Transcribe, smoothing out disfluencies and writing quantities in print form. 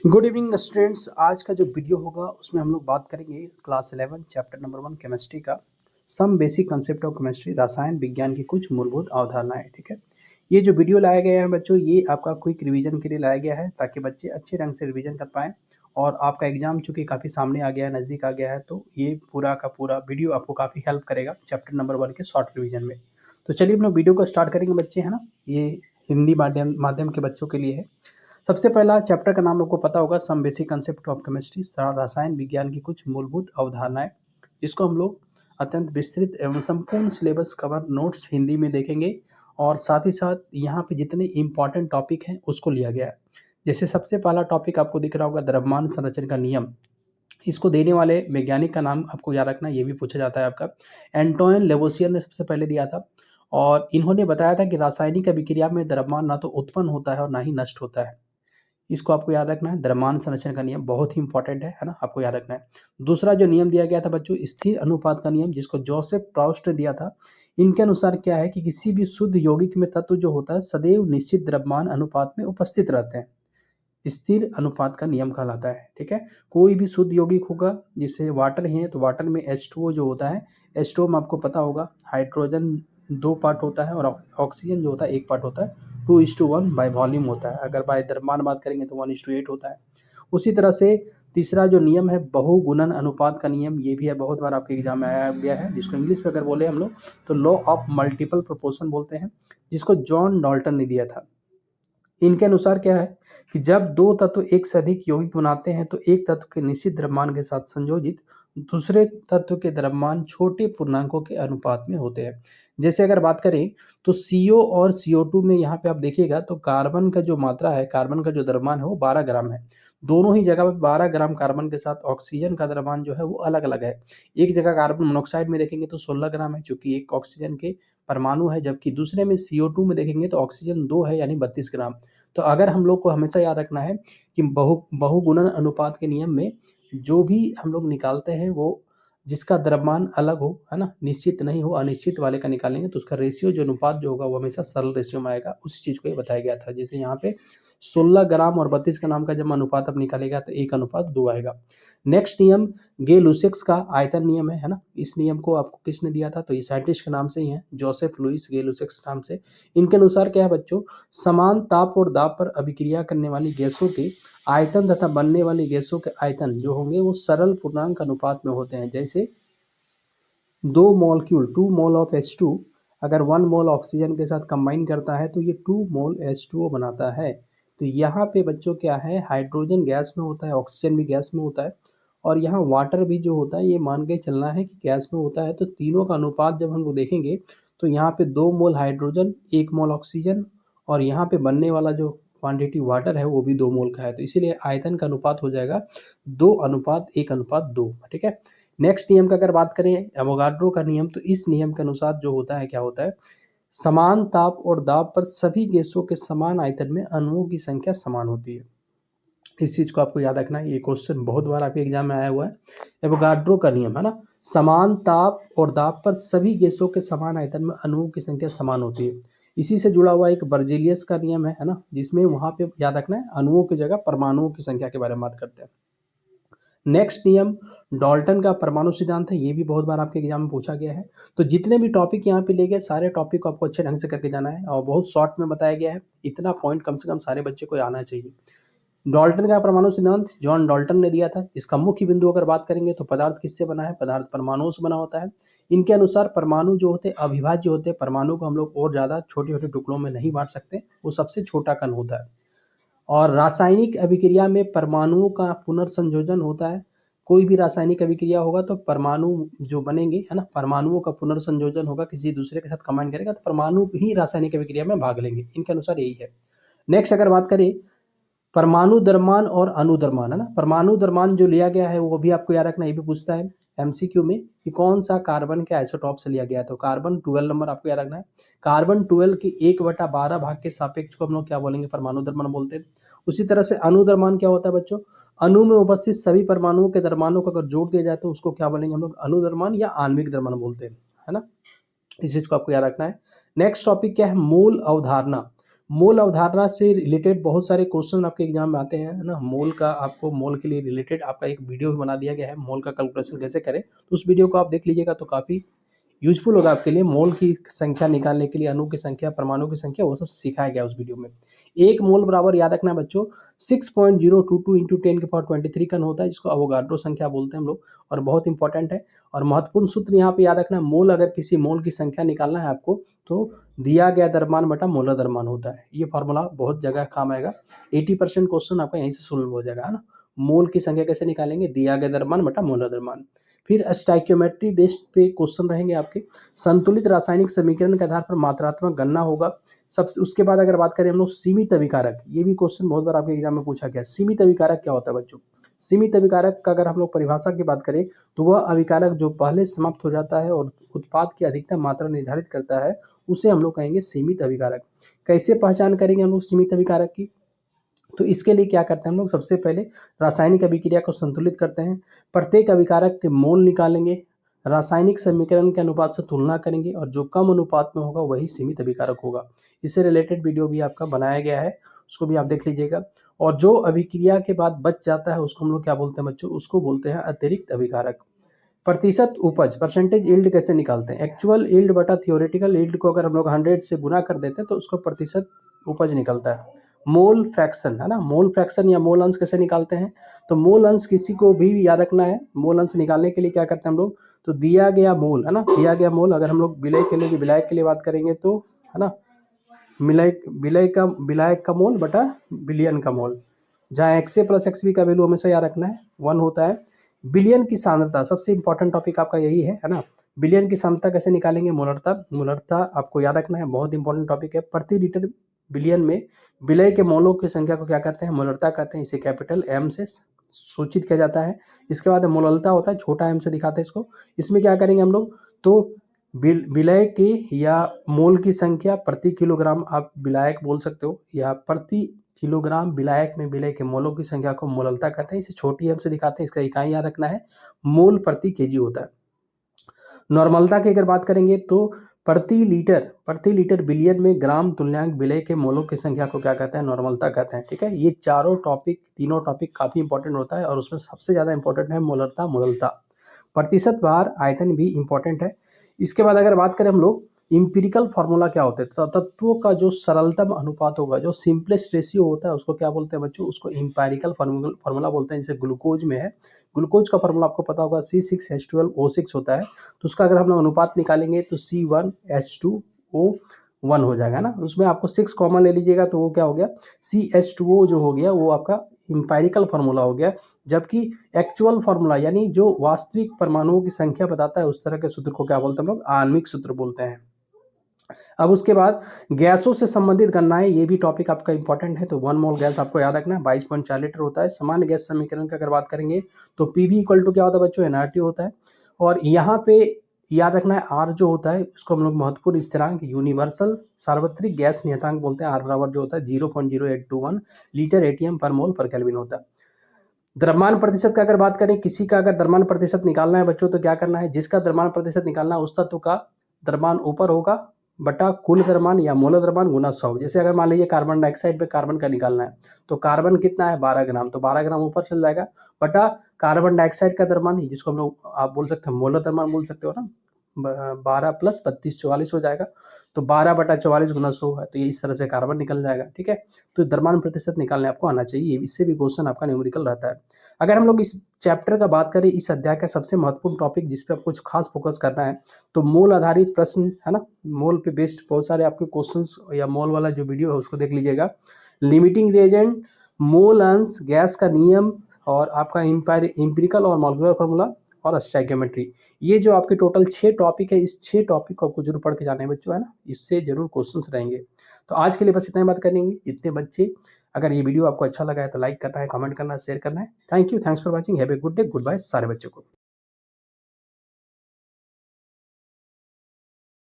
Good evening students. आज का जो वीडियो होगा उसमें हम लोग बात करेंगे क्लास 11 चैप्टर नंबर 1 केमिस्ट्री का some basic concept of chemistry, रसायन विज्ञान की कुछ मूलभूत अवधारणाएं। ठीक है, ये जो वीडियो लाया गया है बच्चों, ये आपका क्विक रिवीजन के लिए लाया गया है ताकि बच्चे अच्छे ढंग से रिवीजन कर पाएँ। और आपका एग्जाम चूँकि काफ़ी सामने आ गया है, नज़दीक आ गया है, तो ये पूरा का पूरा वीडियो आपको काफ़ी हेल्प करेगा चैप्टर नंबर 1 के शॉर्ट रिवीजन में। तो चलिए हम लोग वीडियो को स्टार्ट करेंगे बच्चे, है ना। ये हिंदी माध्यम माध्यम के बच्चों के लिए है। सबसे पहला चैप्टर का नाम आपको पता होगा, some basic concept of chemistry, रसायन विज्ञान की कुछ मूलभूत अवधारणाएं। इसको हम लोग अत्यंत विस्तृत एवं संपूर्ण सिलेबस कवर नोट्स हिंदी में देखेंगे और साथ ही साथ यहाँ पे जितने इंपॉर्टेंट टॉपिक हैं उसको लिया गया है। जैसे सबसे पहला टॉपिक आपको दिख रहा होगा, द्रव्यमान संरचना का नियम। इसको देने वाले वैज्ञानिक का नाम आपको याद रखना, ये भी पूछा जाता है आपका। एंटोइन लेवोसियर ने सबसे पहले दिया था और इन्होंने बताया था कि रासायनिक अभिक्रिया में द्रव्यमान ना तो उत्पन्न होता है और ना ही नष्ट होता है। इसको आपको याद रखना है। द्रव्यमान संरचना का नियम बहुत ही इंपॉर्टेंट है ना, आपको याद रखना है। दूसरा जो नियम दिया गया था बच्चों, स्थिर अनुपात का नियम, जिसको जोसेफ प्राउस्ट ने दिया था। इनके अनुसार क्या है कि किसी भी शुद्ध यौगिक में तत्व जो होता है सदैव निश्चित द्रव्यमान अनुपात में उपस्थित रहते हैं। स्थिर अनुपात का नियम कहलाता है। ठीक है, कोई भी शुद्ध यौगिक होगा, जैसे वाटर है तो वाटर में H2O जो होता है, H2O में आपको पता होगा हाइड्रोजन 2 पार्ट होता है और ऑक्सीजन जो होता है 1 पार्ट होता है। 2:1 बाय वॉल्यूम होता है। अगर बाय द्रव्यमान बात करेंगे तो 1:8 होता है। उसी तरह से तीसरा जो नियम है, बहुगुणन अनुपात का नियम, ये भी है, बहुत बार आपके एग्जाम में आया गया है, जिसको इंग्लिश में अगर बोले हम लोग तो लॉ ऑफ मल्टीपल प्रोपोर्शन बोलते हैं, जिसको जॉन डाल्टन ने दिया था। इनके अनुसार क्या है कि जब दो तत्व एक से अधिक यौगिक बनाते हैं तो एक तत्व के निश्चित द्रव्यमान के साथ संयोजित दूसरे तत्व के द्रव्यमान छोटे पूर्णांकों के अनुपात में होते हैं। जैसे अगर बात करें तो CO और CO2 में यहाँ पे आप देखिएगा तो कार्बन का जो मात्रा है, कार्बन का जो द्रव्यमान है वो 12 ग्राम है। दोनों ही जगह पे 12 ग्राम कार्बन के साथ ऑक्सीजन का द्रव्यमान जो है वो अलग अलग है। एक जगह कार्बन मोनोऑक्साइड में देखेंगे तो 16 ग्राम है, चूंकि एक ऑक्सीजन के परमाणु है, जबकि दूसरे में CO2 में देखेंगे तो ऑक्सीजन 2 है, यानी 32 ग्राम। तो अगर हम लोग को हमेशा याद रखना है कि बहुगुणन अनुपात के नियम में जो भी हम लोग निकालते हैं वो जिसका द्रव्यमान अलग हो, है ना, निश्चित नहीं हो, अनिश्चित वाले का निकालेंगे तो उसका रेशियो जो अनुपात जो होगा वो हमेशा सरल रेशियो में आएगा। उस चीज़ को ये बताया गया था। जैसे यहाँ पे 16 ग्राम और 32 ग्राम का जब अनुपात अब निकालेगा तो 1:2 आएगा। नेक्स्ट नियम गे लुसेक्स का आयतन नियम है ना। इस नियम को आपको किसने दिया था, तो ये साइंटिस्ट के नाम से ही है, जोसेफ लुइस गे लुसेक्स नाम से। इनके अनुसार क्या है बच्चों, समान ताप और दाब पर अभिक्रिया करने वाली गैसों के आयतन तथा बनने वाली गैसों के आयतन जो होंगे वो सरल पूर्णांक अनुपात में होते हैं। जैसे 2 मोल ऑफ H2 अगर 1 मोल ऑक्सीजन के साथ कंबाइन करता है तो ये 2 मोल H2O बनाता है। तो यहाँ पे बच्चों क्या है, हाइड्रोजन गैस में होता है, ऑक्सीजन भी गैस में होता है और यहाँ वाटर भी जो होता है ये मान के चलना है कि गैस में होता है। तो तीनों का अनुपात जब हम लोग देखेंगे तो यहाँ पे 2 मोल हाइड्रोजन, 1 मोल ऑक्सीजन और यहाँ पे बनने वाला जो क्वांटिटी वाटर है वो भी 2 मोल का है। तो इसीलिए आयतन का अनुपात हो जाएगा 2:1:2। ठीक है। नेक्स्ट नियम का अगर बात करें एवोगाड्रो का नियम, तो इस नियम के अनुसार जो होता है, क्या होता है, समान ताप और दाब पर सभी गैसों के समान आयतन में अणुओं की संख्या समान होती है। इस चीज़ को आपको याद रखना है, ये क्वेश्चन बहुत बार आपके एग्जाम में आया हुआ है। एवोगाड्रो का नियम है ना, समान ताप और दाब पर सभी गैसों के समान आयतन में अणुओं की संख्या समान होती है। इसी से जुड़ा हुआ एक बर्जेलियस का नियम है ना, जिसमें वहाँ पे याद रखना है अणुओं की जगह परमाणुओं की संख्या के बारे में बात करते हैं। नेक्स्ट नियम डाल्टन का परमाणु सिद्धांत है, ये भी बहुत बार आपके एग्जाम में पूछा गया है। तो जितने भी टॉपिक यहाँ पे ले गए सारे टॉपिक को आपको अच्छे ढंग से करके जाना है और बहुत शॉर्ट में बताया गया है। इतना पॉइंट कम से कम सारे बच्चे को आना चाहिए। डाल्टन का परमाणु सिद्धांत जॉन डाल्टन ने दिया था। इसका मुख्य बिंदु अगर बात करेंगे तो पदार्थ किससे बना है, पदार्थ परमाणुओं से बना होता है। इनके अनुसार परमाणु जो होते हैं अविभाज्य होते हैं। परमाणु को हम लोग और ज़्यादा छोटे छोटे टुकड़ों में नहीं बांट सकते, वो सबसे छोटा कण होता है। और रासायनिक अभिक्रिया में परमाणुओं का पुनर्संयोजन होता है। कोई भी रासायनिक अभिक्रिया होगा तो परमाणु जो बनेंगे, है ना, परमाणुओं का पुनर्संयोजन होगा, किसी दूसरे के साथ कंबाइन करेगा तो परमाणु ही रासायनिक अभिक्रिया में भाग लेंगे। इनके अनुसार यही है। नेक्स्ट अगर बात करें परमाणु द्रव्यमान और अणु द्रव्यमान, है ना, परमाणु द्रव्यमान जो लिया गया है वो भी आपको याद रखना, ये भी पूछता है एमसीक्यू में कि कौन सा कार्बन के आइसोटॉप से लिया गया है। तो कार्बन 12 नंबर आपको याद रखना है। कार्बन 12 के 1/12 भाग के सापेक्ष को हम लोग क्या बोलेंगे, परमाणु द्रव्यमान बोलते हैं। उसी तरह से अणु द्रव्यमान क्या होता है बच्चों, अणु में उपस्थित सभी परमाणुओं के द्रव्यमानों को अगर जोड़ दिया जाए तो उसको क्या बोलेंगे हम लोग, अणु द्रव्यमान या आणविक द्रव्यमान बोलते हैं, है ना। इस चीज को आपको याद रखना है। नेक्स्ट टॉपिक क्या है, मोल अवधारणा। मोल अवधारणा से रिलेटेड बहुत सारे क्वेश्चन आपके एग्जाम में आते हैं, है ना। मोल का आपको मोल के लिए रिलेटेड आपका एक वीडियो भी बना दिया गया है, मोल का कैलकुलेशन कैसे करें, तो उस वीडियो को आप देख लीजिएगा तो काफ़ी यूजफुल होगा आपके लिए। मोल की संख्या निकालने के लिए अणु की संख्या, परमाणु की संख्या, वो सब सिखाया गया उस वीडियो में। एक मोल बराबर याद रखना है बच्चों 6.022 इंटू 10⁻23 कन होता है, जिसको अवोगाड्रो संख्या बोलते हैं हम लोग, और बहुत इंपॉर्टेंट है। और महत्वपूर्ण सूत्र यहाँ पे याद रखना है, मोल अगर किसी मोल की संख्या निकालना है आपको तो दिया गया द्रव्यमान बटा मोलर द्रव्यमान होता है। ये फार्मूला बहुत जगह काम आएगा, 80% क्वेश्चन आपका यहीं से सोल्व हो जाएगा, है ना। मोल की संख्या कैसे निकालेंगे, दिया गया द्रव्यमान बटा मोलर द्रव्यमान। फिर स्टाइक्योमेट्री बेस्ड पे क्वेश्चन रहेंगे आपके, संतुलित रासायनिक समीकरण के आधार पर मात्रात्मक गणना होगा। सबसे उसके बाद अगर बात करें हम लोग सीमित अभिकारक, ये भी क्वेश्चन बहुत बार आपके एग्जाम में पूछा गया। सीमित अभिकारक क्या होता है बच्चों? सीमित अभिकारक का अगर हम लोग परिभाषा की बात करें तो वह अभिकारक जो पहले समाप्त हो जाता है और उत्पाद की अधिकतम मात्रा निर्धारित करता है, उसे हम लोग कहेंगे सीमित अभिकारक। कैसे पहचान करेंगे हम लोग सीमित अभिकारक की? तो इसके लिए क्या करते हैं हम लोग, सबसे पहले रासायनिक अभिक्रिया को संतुलित करते हैं, प्रत्येक अभिकारक के मोल निकालेंगे, रासायनिक समीकरण के अनुपात से तुलना करेंगे, और जो कम अनुपात में होगा वही सीमित अभिकारक होगा। इससे रिलेटेड वीडियो भी आपका बनाया गया है, उसको भी आप देख लीजिएगा। और जो अभिक्रिया के बाद बच जाता है उसको हम लोग क्या बोलते हैं बच्चों, उसको बोलते हैं अतिरिक्त अभिकारक। प्रतिशत उपज, परसेंटेज यील्ड कैसे निकालते हैं? एक्चुअल यील्ड बटा थियोरेटिकल यील्ड को अगर हम लोग 100 से गुना कर देते हैं तो उसको प्रतिशत उपज निकलता है। मोल फ्रैक्शन, है ना, मोल फ्रैक्शन या मोल अंश कैसे निकालते हैं? तो मोल अंश किसी को भी याद रखना है, मोल अंश निकालने के लिए क्या करते हैं हम लोग, तो दिया गया मोल, है ना, दिया गया मोल, अगर हम लोग विलायक के लिए बात करेंगे तो, है ना, विलायक का मोल बटा बिलियन का मोल, जहाँ XA प्लस XB का वैल्यू हमेशा याद रखना है 1 होता है। बिलियन की सांद्रता, सबसे इंपॉर्टेंट टॉपिक आपका यही है ना। बिलियन की सांद्रता कैसे निकालेंगे? मोलरता आपको याद रखना है, बहुत इंपॉर्टेंट टॉपिक है। प्रति लीटर बिलियन में विलय के मोलों की संख्या को क्या कहते हैं? मोलरता कहते हैं। इसे कैपिटल M से सूचित किया जाता है। इसके बाद मोललता होता है, छोटा m से दिखाते हैं इसको। इसमें क्या करेंगे हम लोग, तो विलय की या मोल की संख्या प्रति किलोग्राम, आप विलायक बोल सकते हो, या प्रति किलोग्राम विलायक में विलय के मोलों की संख्या को मोललता कहते हैं। इसे छोटी m से दिखाते हैं। इसका इकाई याद रखना है, मोल प्रति केजी होता है। नॉर्मलता की अगर बात करेंगे तो प्रति लीटर बिलियन में ग्राम तुल्यांक विलय के मोलों की संख्या को क्या कहते हैं? नॉर्मलता कहते हैं। ठीक है, ये तीनों टॉपिक काफ़ी इंपॉर्टेंट होता है, और उसमें सबसे ज़्यादा इंपॉर्टेंट है मोलरता। प्रतिशत भार आयतन भी इंपॉर्टेंट है। इसके बाद अगर बात करें हम लोग इंपीरिकल फार्मूला क्या होते हैं, तो तत्वों का जो सरलतम अनुपात होगा, जो सिंपलेस्ट रेशियो होता है, उसको क्या बोलते हैं बच्चों? उसको इंपीरिकल फार्मूला बोलते हैं। जैसे ग्लूकोज में है, ग्लूकोज का फार्मूला आपको पता होगा C6H12O6 होता है। तो उसका अगर हम लोग अनुपात निकालेंगे तो C1H2O1 हो जाएगा ना। उसमें आपको 6 कॉमन ले लीजिएगा तो वो क्या हो गया, CH2O जो हो गया वो आपका इंपीरिकल फार्मूला हो गया। जबकि एक्चुअल फार्मूला यानी जो वास्तविक परमाणुओं की संख्या बताता है, उस तरह के सूत्र को क्या बोलते हैं हम लोग? आणविक सूत्र बोलते हैं। अब उसके बाद गैसों से संबंधित गणनाएं, ये भी टॉपिक आपका इंपॉर्टेंट है। तो 1 मोल गैस आपको याद रखना है 22.4 लीटर होता है। सामान्य गैस समीकरण की अगर बात करेंगे तो PV इक्वल टू क्या होता है बच्चों? nRT होता है। और यहाँ पे याद रखना है R जो होता है उसको हम लोग महत्वपूर्ण स्थिरांक, यूनिवर्सल सार्वत्रिक गैस नियतांक बोलते हैं। R बराबर जो होता है 0.0821 लीटर ATM पर मोल पर केल्विन होता है। द्रव्यमान प्रतिशत का अगर बात करें, किसी का अगर द्रव्यमान प्रतिशत निकालना है बच्चों तो क्या करना है? जिसका द्रव्यमान प्रतिशत निकालना है उस तत्व का द्रव्यमान ऊपर होगा बटा कुल द्रव्यमान या मोल द्रव्यमान गुना 100। जैसे अगर मान लीजिए कार्बन डाइऑक्साइड पे कार्बन का निकालना है तो कार्बन कितना है? 12 ग्राम, तो 12 ग्राम ऊपर चल जाएगा बटा कार्बन डाइऑक्साइड का द्रव्यमान, जिसको हम लोग आप बोल सकते हैं मोलर द्रव्यमान बोल सकते हो ना। 12 प्लस 32 44 हो जाएगा। तो 12 बटा 44 गुना 100 है, तो ये इस तरह से कार्बन निकल जाएगा। ठीक है, तो द्रव्यमान प्रतिशत निकालने आपको आना चाहिए, इससे भी क्वेश्चन आपका न्यूमेरिकल रहता है। अगर हम लोग इस चैप्टर का बात करें, इस अध्याय का सबसे महत्वपूर्ण टॉपिक जिस पे आपको कुछ खास फोकस करना है, तो मोल आधारित प्रश्न, है ना, मोल पे बेस्ड बहुत सारे आपके क्वेश्चंस, या मोल वाला जो वीडियो है उसको देख लीजिएगा। लिमिटिंग रिएजेंट, मोल अंश, गैस का नियम, और आपका इंपीरिकल और मॉलिक्यूलर फार्मूला, और स्टोइकियोमेट्री, ये जो आपके टोटल 6 टॉपिक है, इस 6 टॉपिक को आपको जरूर पढ़ के जाना है बच्चों, है ना। इससे जरूर क्वेश्चंस रहेंगे। तो आज के लिए बस इतना ही बात करेंगे। इतने बच्चे, अगर ये वीडियो आपको अच्छा लगा है तो लाइक करना है, कमेंट करना है, शेयर करना है। Thank you, thanks for watching, have a good day, goodbye सारे बच्चों को।